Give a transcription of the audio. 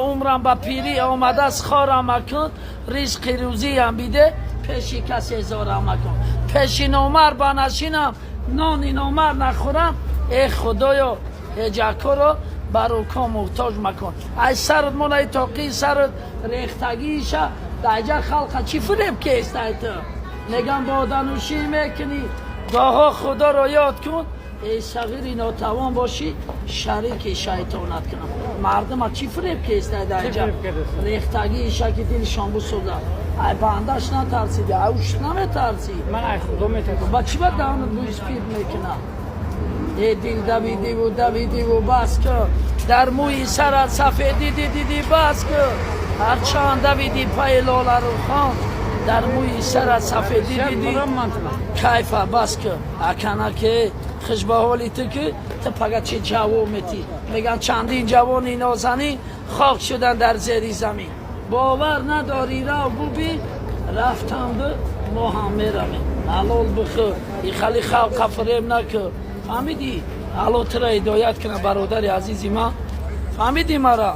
عمرم با پیری آمده است خارم کن ریزق روزی هم بیده پیشی کسی هزارم کن پیشی نومر با نشینم نانی نومر نخورم ای خدایا هجاکو رو بروکا محتاج مکن ای سرد مونای توقی سرد ریختگیشه دیجا خلقه چی فریب که استای تو نگم بادنوشی میکنی گاها خدا رو یاد کن ای صغیری ناتوان باشی شریک شیطانت کنم مردم ها چی فریب که استای دیجا ریختگیشه که دلشان بسوده ای بندش نترسیده اوش نمیترسی من ای خدا میترسم با چی باید دهانت بوی سپید میکنم ای دل دویدی و بس که در موی سرت سفیدی دیدی بس که هرچند دویدی پای لاله رو خان در موی سرت سفیدی دیدی کیفه بس که اکنه که خش به حالی تو که تو پگه چه جوامتی میگن چندین جوانی نازنی خاک شدن در زیر زمین باور نداری رو بوبی رفتم به ما هم میرمیم حلال بخور ای خلی خلق فریب نکن فهمیدی؟ الان تو را هدایت کنه برادر عزیزی من فهمیدی مرا؟